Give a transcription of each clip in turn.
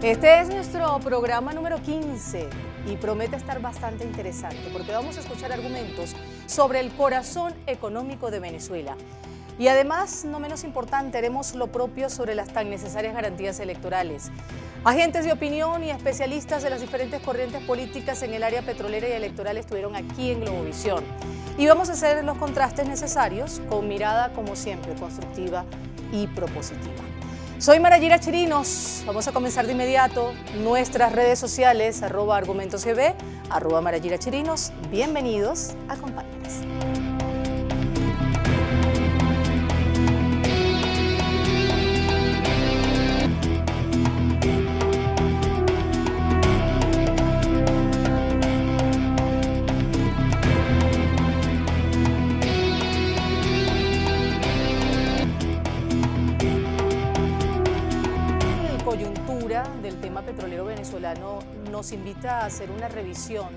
Este es nuestro programa número 15 y promete estar bastante interesante porque vamos a escuchar argumentos sobre el corazón económico de Venezuela. Y además, no menos importante, haremos lo propio sobre las tan necesarias garantías electorales. Agentes de opinión y especialistas de las diferentes corrientes políticas en el área petrolera y electoral estuvieron aquí en Globovisión. Y vamos a hacer los contrastes necesarios con mirada, como siempre, constructiva y propositiva. Soy Marayira Chirinos. Vamos a comenzar de inmediato nuestras redes sociales, @argumentosgb, @Marayira Chirinos. Bienvenidos, acompáñenos. Del tema petrolero venezolano nos invita a hacer una revisión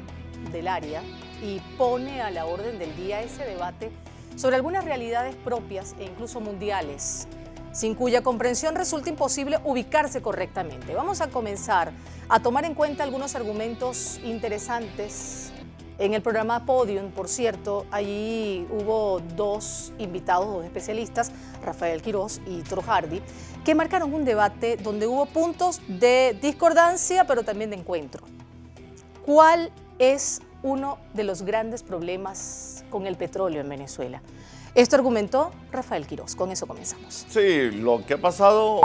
del área y pone a la orden del día ese debate sobre algunas realidades propias e incluso mundiales, sin cuya comprensión resulta imposible ubicarse correctamente. Vamos a comenzar a tomar en cuenta algunos argumentos interesantes. En el programa Podium, por cierto, allí hubo dos invitados, dos especialistas, Rafael Quiroz y Toro Hardy, que marcaron un debate donde hubo puntos de discordancia, pero también de encuentro. ¿Cuál es uno de los grandes problemas con el petróleo en Venezuela? Esto argumentó Rafael Quiroz. Con eso comenzamos. Sí, lo que ha pasado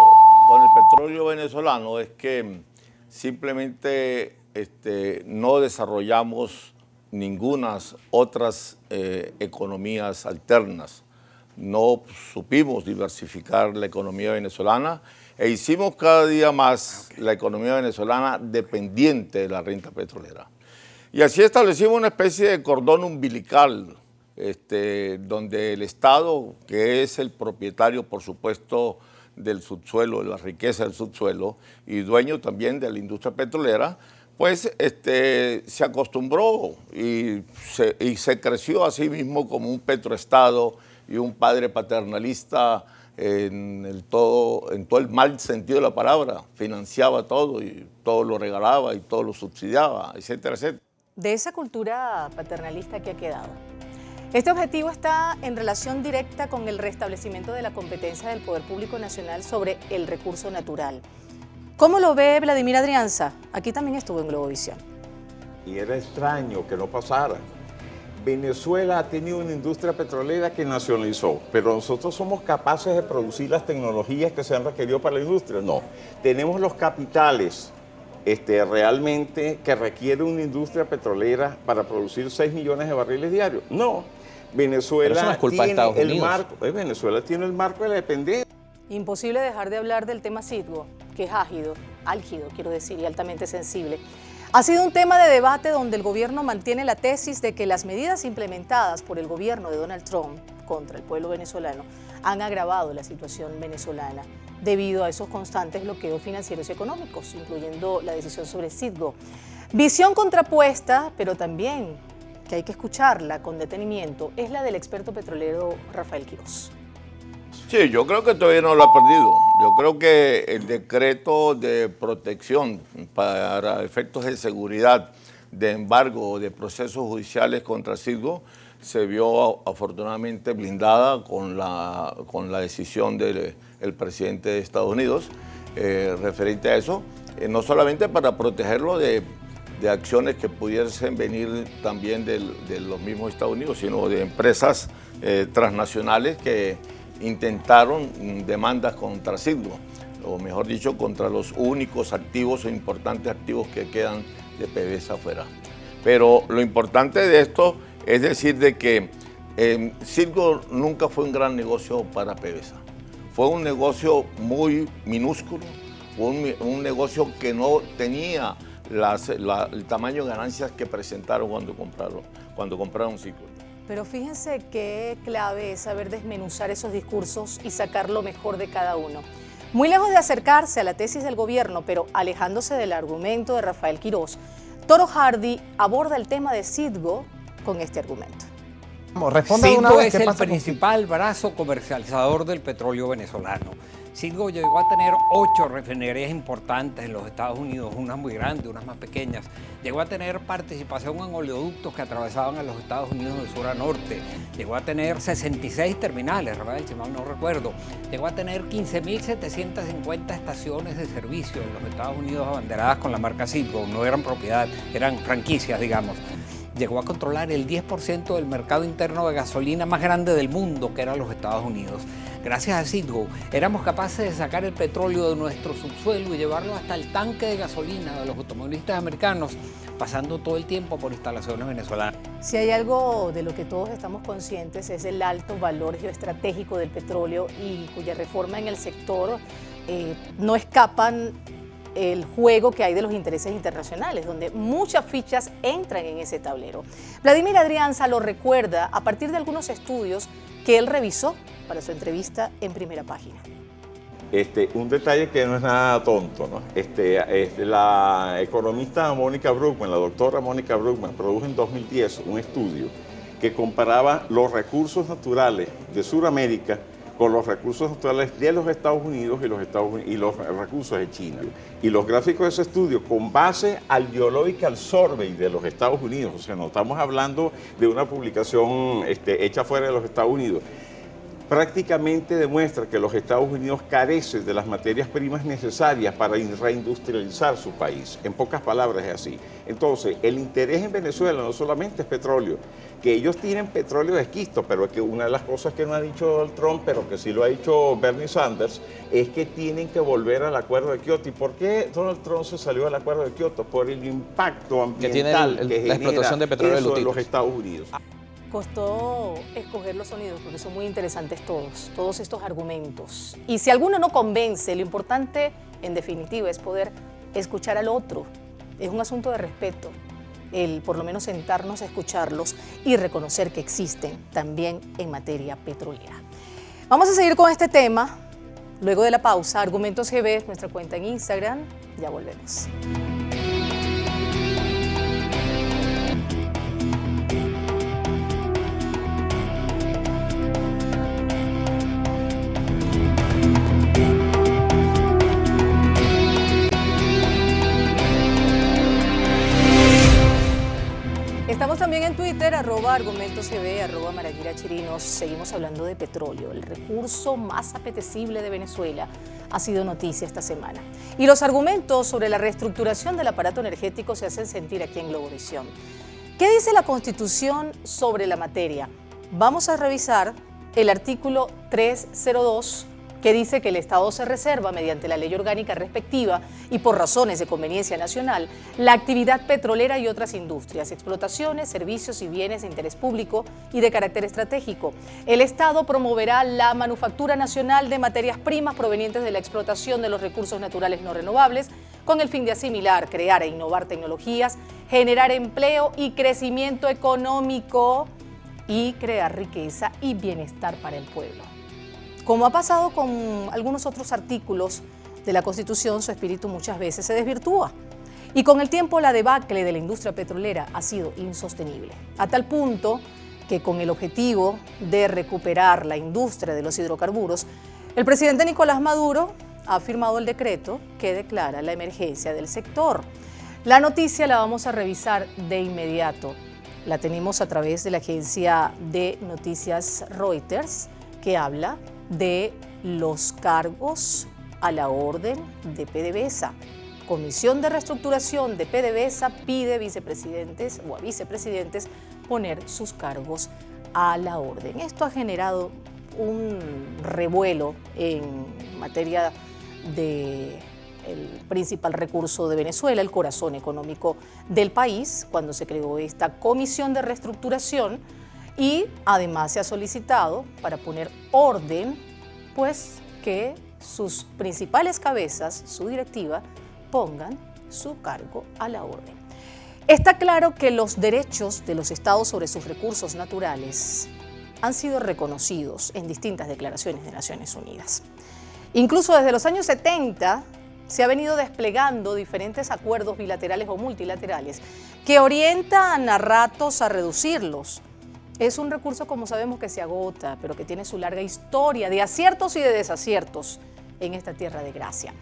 con el petróleo venezolano es que simplemente no desarrollamos ninguna otras economías alternas. No supimos diversificar la economía venezolana e hicimos cada día más la economía venezolana dependiente de la renta petrolera. Y así establecimos una especie de cordón umbilical, donde el Estado, que es el propietario, por supuesto, del subsuelo, de la riqueza del subsuelo, y dueño también de la industria petrolera, pues se acostumbró y se creció a sí mismo como un petroestado y un padre paternalista en todo el mal sentido de la palabra. Financiaba todo y todo lo regalaba y todo lo subsidiaba, etcétera, etcétera. De esa cultura paternalista que ha quedado. Este objetivo está en relación directa con el restablecimiento de la competencia del Poder Público Nacional sobre el recurso natural. ¿Cómo lo ve Vladimir Adrianza? Aquí también estuvo en Globovisión. Y era extraño que no pasara. Venezuela ha tenido una industria petrolera que nacionalizó, pero nosotros somos capaces de producir las tecnologías que se han requerido para la industria. No, tenemos los capitales realmente que requiere una industria petrolera para producir 6 millones de barriles diarios. No, Venezuela Venezuela tiene el marco de la dependencia. Imposible dejar de hablar del tema Citgo, que es álgido, quiero decir, y altamente sensible. Ha sido un tema de debate donde el gobierno mantiene la tesis de que las medidas implementadas por el gobierno de Donald Trump contra el pueblo venezolano han agravado la situación venezolana debido a esos constantes bloqueos financieros y económicos, incluyendo la decisión sobre Citgo. Visión contrapuesta, pero también que hay que escucharla con detenimiento, es la del experto petrolero Rafael Quiroz. Sí, yo creo que todavía no lo ha perdido. Yo creo que el decreto de protección para efectos de seguridad, de embargo de procesos judiciales contra Citgo se vio afortunadamente blindada con la decisión del presidente de Estados Unidos referente a eso, no solamente para protegerlo de acciones que pudiesen venir también de los mismos Estados Unidos, sino de empresas transnacionales que intentaron demandas contra Citgo, o mejor dicho, contra los únicos activos o importantes activos que quedan de PDVSA afuera. Pero lo importante de esto es decir de que Citgo nunca fue un gran negocio para PDVSA. Fue un negocio muy minúsculo, un negocio que no tenía el tamaño de ganancias que presentaron cuando compraron Citgo. Pero fíjense qué clave es saber desmenuzar esos discursos y sacar lo mejor de cada uno. Muy lejos de acercarse a la tesis del gobierno, pero alejándose del argumento de Rafael Quiroz, Toro Hardy aborda el tema de Citgo con este argumento. Citgo es el principal brazo comercializador del petróleo venezolano. Citgo llegó a tener 8 refinerías importantes en los Estados Unidos, unas muy grandes, unas más pequeñas. Llegó a tener participación en oleoductos que atravesaban a los Estados Unidos de sur a norte. Llegó a tener 66 terminales, si mal no recuerdo. Llegó a tener 15.750 estaciones de servicio en los Estados Unidos abanderadas con la marca Citgo. No eran propiedad, eran franquicias, digamos. Llegó a controlar el 10% del mercado interno de gasolina más grande del mundo, que eran los Estados Unidos. Gracias a Citgo, éramos capaces de sacar el petróleo de nuestro subsuelo y llevarlo hasta el tanque de gasolina de los automovilistas americanos, pasando todo el tiempo por instalaciones venezolanas. Si hay algo de lo que todos estamos conscientes es el alto valor geoestratégico del petróleo y cuya reforma en el sector no escapan el juego que hay de los intereses internacionales, donde muchas fichas entran en ese tablero. Vladimir Adrianza lo recuerda a partir de algunos estudios que él revisó para su entrevista en Primera Página. Un detalle que no es nada tonto, ¿no? La economista Mónica Bruckmann, la doctora Mónica Bruckmann, produjo en 2010 un estudio que comparaba los recursos naturales de Sudamérica con los recursos naturales de los Estados Unidos y los recursos de China. Y los gráficos de ese estudio, con base al Geological Survey de los Estados Unidos, o sea, no estamos hablando de una publicación hecha fuera de los Estados Unidos, prácticamente demuestra que los Estados Unidos carecen de las materias primas necesarias para reindustrializar su país. En pocas palabras es así. Entonces, el interés en Venezuela no solamente es petróleo, que ellos tienen petróleo de esquisto, pero que una de las cosas que no ha dicho Donald Trump, pero que sí lo ha dicho Bernie Sanders, es que tienen que volver al acuerdo de Kioto. ¿Y por qué Donald Trump se salió del acuerdo de Kioto? Por el impacto ambiental que tiene la explotación de petróleo de los Estados Unidos. Costó escoger los sonidos porque son muy interesantes todos estos argumentos. Y si alguno no convence, lo importante, en definitiva, es poder escuchar al otro. Es un asunto de respeto, el por lo menos sentarnos a escucharlos y reconocer que existen también en materia petrolera. Vamos a seguir con este tema. Luego de la pausa, Argumentos GB, nuestra cuenta en Instagram. Ya volvemos. Estamos también en Twitter, @argumentosgb, @Maraguira Chirinos. Seguimos hablando de petróleo. El recurso más apetecible de Venezuela ha sido noticia esta semana. Y los argumentos sobre la reestructuración del aparato energético se hacen sentir aquí en Globovisión. ¿Qué dice la Constitución sobre la materia? Vamos a revisar el artículo 302, que dice que el Estado se reserva, mediante la ley orgánica respectiva y por razones de conveniencia nacional, la actividad petrolera y otras industrias, explotaciones, servicios y bienes de interés público y de carácter estratégico. El Estado promoverá la manufactura nacional de materias primas provenientes de la explotación de los recursos naturales no renovables, con el fin de asimilar, crear e innovar tecnologías, generar empleo y crecimiento económico y crear riqueza y bienestar para el pueblo. Como ha pasado con algunos otros artículos de la Constitución, su espíritu muchas veces se desvirtúa. Y con el tiempo la debacle de la industria petrolera ha sido insostenible, a tal punto que con el objetivo de recuperar la industria de los hidrocarburos, el presidente Nicolás Maduro ha firmado el decreto que declara la emergencia del sector. La noticia la vamos a revisar de inmediato. La tenemos a través de la agencia de noticias Reuters, que habla de los cargos a la orden de PDVSA. Comisión de Reestructuración de PDVSA pide a vicepresidentes poner sus cargos a la orden. Esto ha generado un revuelo en materia del principal recurso de Venezuela, el corazón económico del país, cuando se creó esta Comisión de Reestructuración. Y además se ha solicitado para poner orden, pues que sus principales cabezas, su directiva, pongan su cargo a la orden. Está claro que los derechos de los estados sobre sus recursos naturales han sido reconocidos en distintas declaraciones de Naciones Unidas. Incluso desde los años 70 se ha venido desplegando diferentes acuerdos bilaterales o multilaterales que orientan a ratos a reducirlos. Es un recurso, como sabemos, que se agota, pero que tiene su larga historia de aciertos y de desaciertos en esta tierra de gracia.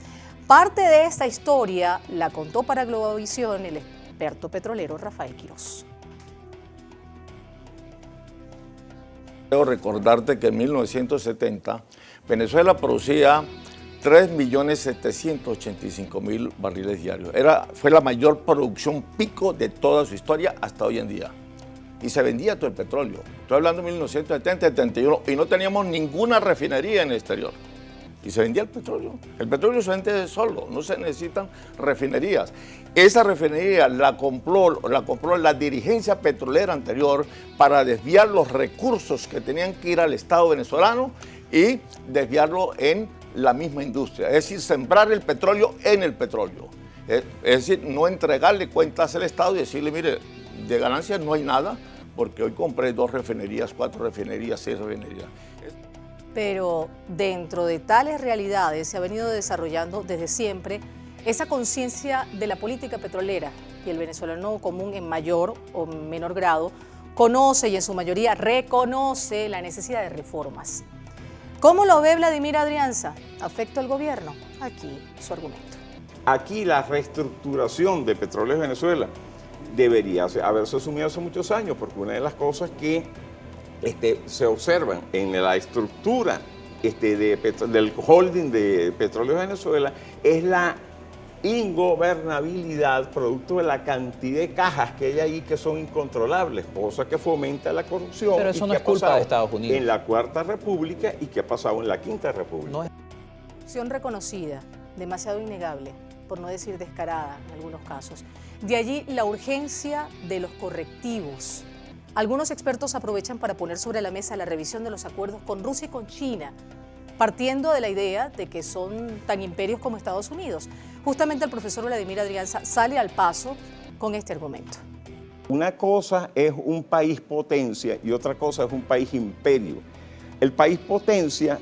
Parte de esta historia la contó para Globovisión el experto petrolero Rafael Quirós. Debo recordarte que en 1970 Venezuela producía 3.785.000 barriles diarios. Fue la mayor producción pico de toda su historia hasta hoy en día. Y se vendía todo el petróleo. Estoy hablando de 1970, 71, y no teníamos ninguna refinería en el exterior. Y se vendía el petróleo. El petróleo se vende solo, no se necesitan refinerías. Esa refinería la compró la dirigencia petrolera anterior para desviar los recursos que tenían que ir al Estado venezolano y desviarlo en la misma industria. Es decir, sembrar el petróleo en el petróleo. Es decir, no entregarle cuentas al Estado y decirle, mire, de ganancias no hay nada, porque hoy compré 2 refinerías, 4 refinerías, 6 refinerías. Pero dentro de tales realidades se ha venido desarrollando desde siempre esa conciencia de la política petrolera, y el venezolano común en mayor o menor grado conoce y en su mayoría reconoce la necesidad de reformas. ¿Cómo lo ve Vladimir Adrianza? ¿Afecta al gobierno? Aquí su argumento. Aquí la reestructuración de Petróleos Venezuela debería haberse asumido hace muchos años, porque una de las cosas que se observan en la estructura del holding de Petróleos Venezuela es la ingobernabilidad producto de la cantidad de cajas que hay ahí que son incontrolables, cosa que fomenta la corrupción. Pero eso no es culpa de Estados Unidos. En la Cuarta República y que ha pasado en la Quinta República. No es... Acción reconocida, demasiado innegable, por no decir descarada en algunos casos. De allí la urgencia de los correctivos. Algunos expertos aprovechan para poner sobre la mesa la revisión de los acuerdos con Rusia y con China, partiendo de la idea de que son tan imperios como Estados Unidos. Justamente el profesor Vladimir Adrianza sale al paso con este argumento. Una cosa es un país potencia y otra cosa es un país imperio. El país potencia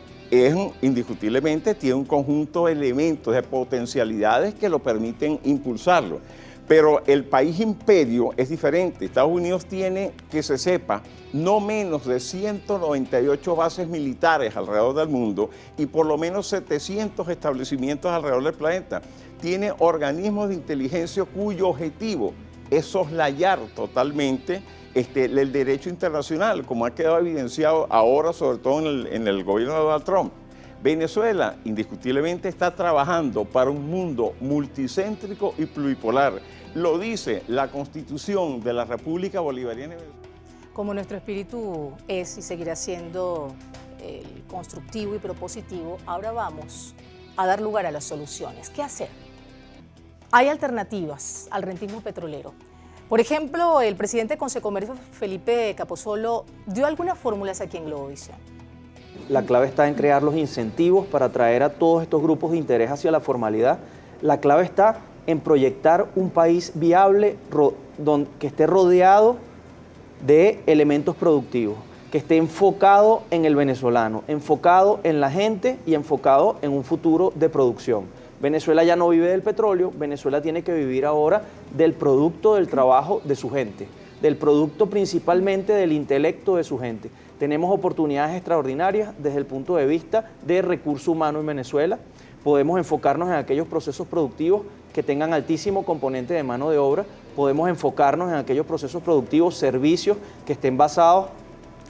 indiscutiblemente tiene un conjunto de elementos, de potencialidades que lo permiten impulsarlo. Pero el país imperio es diferente. Estados Unidos tiene, que se sepa, no menos de 198 bases militares alrededor del mundo y por lo menos 700 establecimientos alrededor del planeta. Tiene organismos de inteligencia cuyo objetivo es soslayar totalmente el derecho internacional, como ha quedado evidenciado ahora, sobre todo en el gobierno de Donald Trump. Venezuela, indiscutiblemente, está trabajando para un mundo multicéntrico y pluripolar. Lo dice la Constitución de la República Bolivariana de Venezuela. Como nuestro espíritu es y seguirá siendo constructivo y propositivo, ahora vamos a dar lugar a las soluciones. ¿Qué hacer? Hay alternativas al rentismo petrolero. Por ejemplo, el presidente de Consecomercio, Felipe Capozolo, dio algunas fórmulas aquí en Globovisión. La clave está en crear los incentivos para atraer a todos estos grupos de interés hacia la formalidad. La clave está en proyectar un país viable que esté rodeado de elementos productivos, que esté enfocado en el venezolano, enfocado en la gente y enfocado en un futuro de producción. Venezuela ya no vive del petróleo, Venezuela tiene que vivir ahora del producto del trabajo de su gente, del producto principalmente del intelecto de su gente. Tenemos oportunidades extraordinarias desde el punto de vista de recurso humano en Venezuela. Podemos enfocarnos en aquellos procesos productivos que tengan altísimo componente de mano de obra. Podemos enfocarnos en aquellos procesos productivos, servicios que estén basados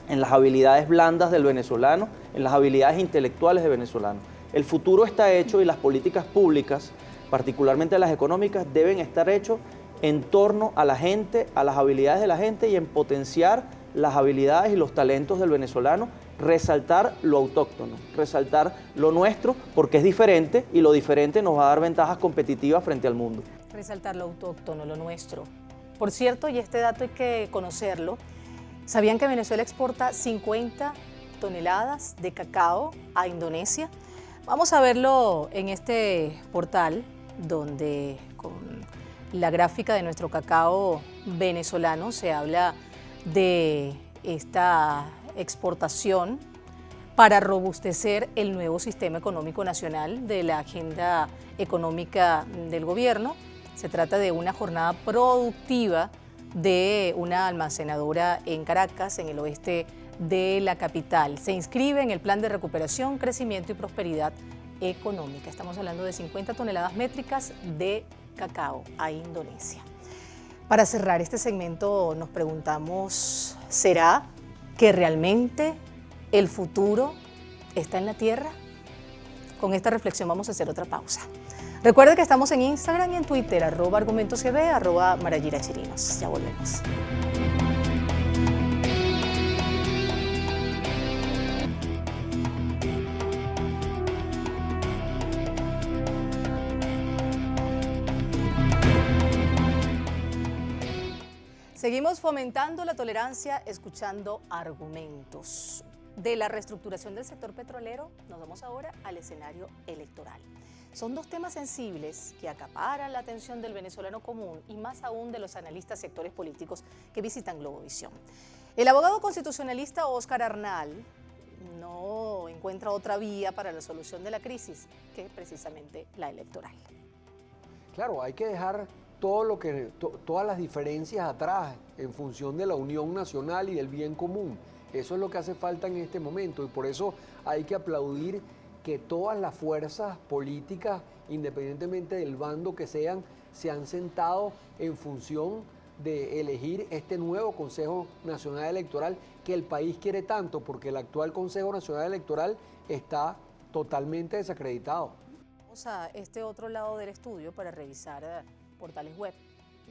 en las habilidades blandas del venezolano, en las habilidades intelectuales del venezolano. El futuro está hecho y las políticas públicas, particularmente las económicas, deben estar hechas en torno a la gente, a las habilidades de la gente y en potenciar las habilidades y los talentos del venezolano, resaltar lo autóctono, resaltar lo nuestro, porque es diferente y lo diferente nos va a dar ventajas competitivas frente al mundo. Resaltar lo autóctono, lo nuestro. Por cierto, y este dato hay que conocerlo, ¿sabían que Venezuela exporta 50 toneladas de cacao a Indonesia? Vamos a verlo en este portal, donde con la gráfica de nuestro cacao venezolano se habla de esta exportación para robustecer el nuevo sistema económico nacional de la agenda económica del gobierno. Se trata de una jornada productiva de una almacenadora en Caracas, en el oeste de la capital. Se inscribe en el Plan de Recuperación, Crecimiento y Prosperidad económica. Estamos hablando de 50 toneladas métricas de cacao a Indonesia. Para cerrar este segmento nos preguntamos, ¿será que realmente el futuro está en la tierra? Con esta reflexión vamos a hacer otra pausa. Recuerda que estamos en Instagram y en Twitter, @argumentosgb, @marayirachirinos. Ya volvemos. Seguimos fomentando la tolerancia, escuchando argumentos. De la reestructuración del sector petrolero, nos vamos ahora al escenario electoral. Son dos temas sensibles que acaparan la atención del venezolano común y más aún de los analistas y actores políticos que visitan Globovisión. El abogado constitucionalista Óscar Arnal no encuentra otra vía para la solución de la crisis que precisamente la electoral. Claro, hay que dejar todas las diferencias atrás en función de la unión nacional y del bien común. Eso es lo que hace falta en este momento y por eso hay que aplaudir que todas las fuerzas políticas, independientemente del bando que sean, se han sentado en función de elegir este nuevo Consejo Nacional Electoral que el país quiere tanto, porque el actual Consejo Nacional Electoral está totalmente desacreditado. Vamos a este otro lado del estudio para revisar portales web,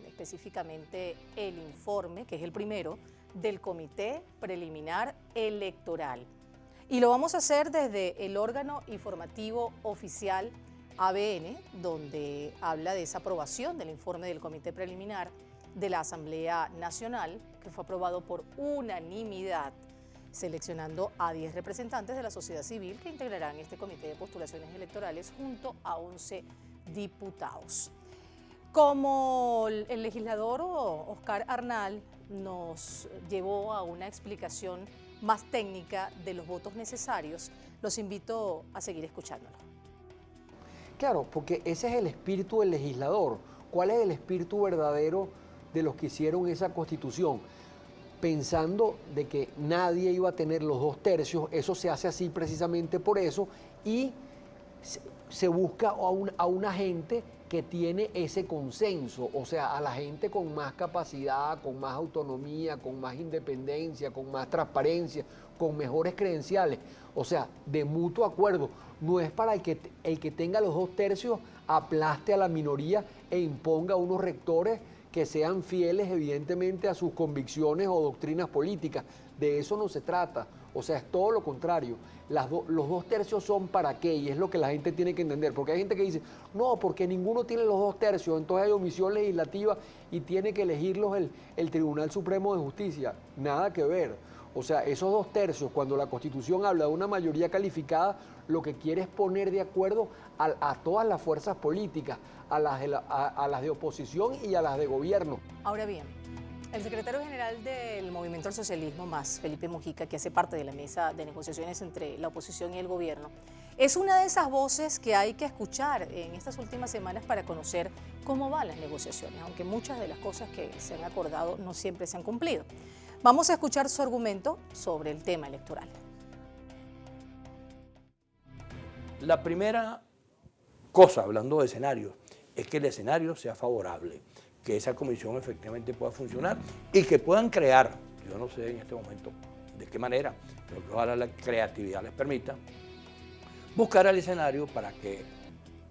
específicamente el informe, que es el primero, del Comité Preliminar Electoral. Y lo vamos a hacer desde el órgano informativo oficial ABN, donde habla de esa aprobación del informe del Comité Preliminar de la Asamblea Nacional, que fue aprobado por unanimidad, seleccionando a 10 representantes de la sociedad civil que integrarán este comité de postulaciones electorales junto a 11 diputados. Como el legislador Óscar Arnal nos llevó a una explicación más técnica de los votos necesarios, los invito a seguir escuchándolo. Claro, porque ese es el espíritu del legislador. ¿Cuál es el espíritu verdadero de los que hicieron esa Constitución? Pensando de que nadie iba a tener los 2/3, eso se hace así precisamente por eso, y se busca a una gente que tiene ese consenso, o sea, a la gente con más capacidad, con más autonomía, con más independencia, con más transparencia, con mejores credenciales, o sea, de mutuo acuerdo. No es para el que tenga los 2/3 aplaste a la minoría e imponga unos rectores que sean fieles evidentemente a sus convicciones o doctrinas políticas. De eso no se trata, o sea, es todo lo contrario. Los 2/3 son para qué, y es lo que la gente tiene que entender, porque hay gente que dice, no, porque ninguno tiene los 2/3, entonces hay omisión legislativa y tiene que elegirlos el Tribunal Supremo de Justicia. Nada que ver. O sea, esos 2/3, cuando la Constitución habla de una mayoría calificada, lo que quiere es poner de acuerdo a todas las fuerzas políticas, a las de oposición y a las de gobierno. Ahora bien, el secretario general del Movimiento al Socialismo Más, Felipe Mujica, que hace parte de la mesa de negociaciones entre la oposición y el gobierno, es una de esas voces que hay que escuchar en estas últimas semanas para conocer cómo van las negociaciones, aunque muchas de las cosas que se han acordado no siempre se han cumplido. Vamos a escuchar su argumento sobre el tema electoral. La primera cosa, hablando de escenarios, es que el escenario sea favorable, que esa comisión efectivamente pueda funcionar y que puedan crear, yo no sé en este momento de qué manera, pero que ojalá la creatividad les permita, buscar el escenario para que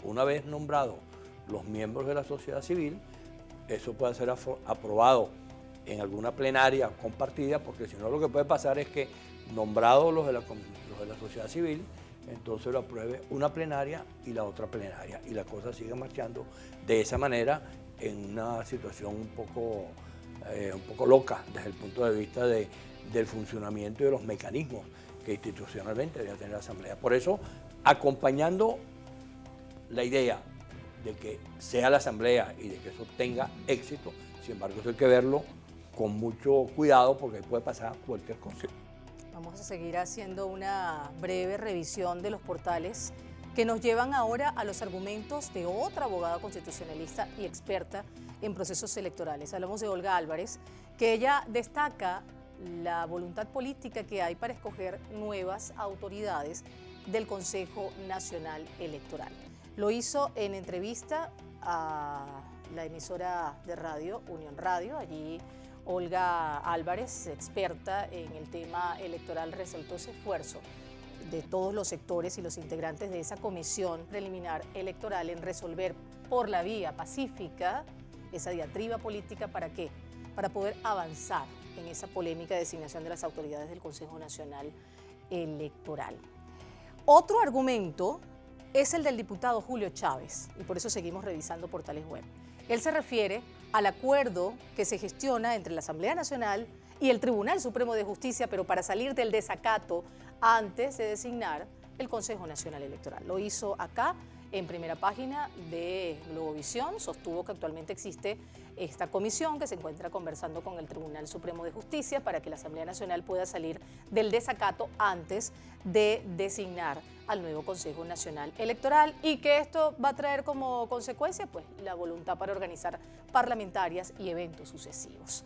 una vez nombrados los miembros de la sociedad civil, eso pueda ser aprobado en alguna plenaria compartida, porque si no lo que puede pasar es que nombrados los de la sociedad civil, entonces lo apruebe una plenaria y la otra plenaria, y la cosa sigue marchando de esa manera en una situación un poco loca desde el punto de vista del funcionamiento y de los mecanismos que institucionalmente debería tener la Asamblea. Por eso, acompañando la idea de que sea la Asamblea y de que eso tenga éxito, sin embargo, eso hay que verlo con mucho cuidado porque puede pasar cualquier cosa. Vamos a seguir haciendo una breve revisión de los portales que nos llevan ahora a los argumentos de otra abogada constitucionalista y experta en procesos electorales. Hablamos de Olga Álvarez, que ella destaca la voluntad política que hay para escoger nuevas autoridades del Consejo Nacional Electoral. Lo hizo en entrevista a la emisora de radio, Unión Radio. Allí Olga Álvarez, experta en el tema electoral, resaltó ese esfuerzo de todos los sectores y los integrantes de esa comisión preliminar electoral en resolver por la vía pacífica esa diatriba política. ¿Para qué? Para poder avanzar en esa polémica designación de las autoridades del Consejo Nacional Electoral. Otro argumento es el del diputado Julio Chávez, y por eso seguimos revisando portales web. Él se refiere al acuerdo que se gestiona entre la Asamblea Nacional y el Tribunal Supremo de Justicia, pero para salir del desacato antes de designar el Consejo Nacional Electoral. Lo hizo acá, en primera página de Globovisión. Sostuvo que actualmente existe esta comisión que se encuentra conversando con el Tribunal Supremo de Justicia para que la Asamblea Nacional pueda salir del desacato antes de designar al nuevo Consejo Nacional Electoral, y que esto va a traer como consecuencia pues la voluntad para organizar parlamentarias y eventos sucesivos.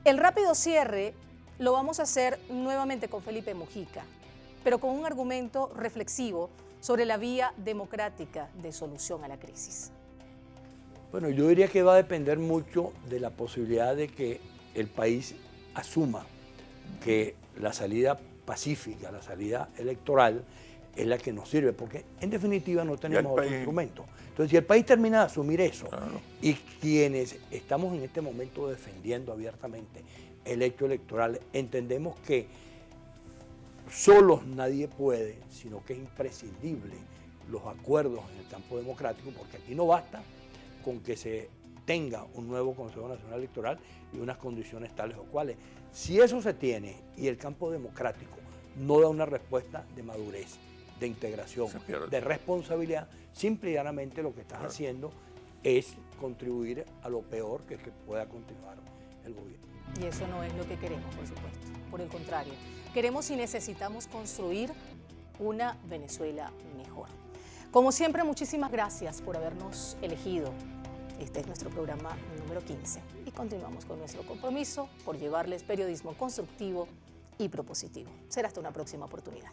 El rápido cierre lo vamos a hacer nuevamente con Felipe Mujica, pero con un argumento reflexivo sobre la vía democrática de solución a la crisis. Bueno, yo diría que va a depender mucho de la posibilidad de que el país asuma que la salida pacífica, la salida electoral, es la que nos sirve, porque en definitiva no tenemos otro instrumento. Entonces, si el país termina de asumir eso, y quienes estamos en este momento defendiendo abiertamente el hecho electoral, entendemos que solos nadie puede, sino que es imprescindible los acuerdos en el campo democrático, porque aquí no basta con que se tenga un nuevo Consejo Nacional Electoral y unas condiciones tales o cuales. Si eso se tiene y el campo democrático no da una respuesta de madurez, de integración, de responsabilidad, simple y llanamente lo que estás haciendo es contribuir a lo peor, que es que pueda continuar el gobierno. Y eso no es lo que queremos, por supuesto. Por el contrario, queremos y necesitamos construir una Venezuela mejor. Como siempre, muchísimas gracias por habernos elegido. Este es nuestro programa número 15 y continuamos con nuestro compromiso por llevarles periodismo constructivo y propositivo. Será hasta una próxima oportunidad.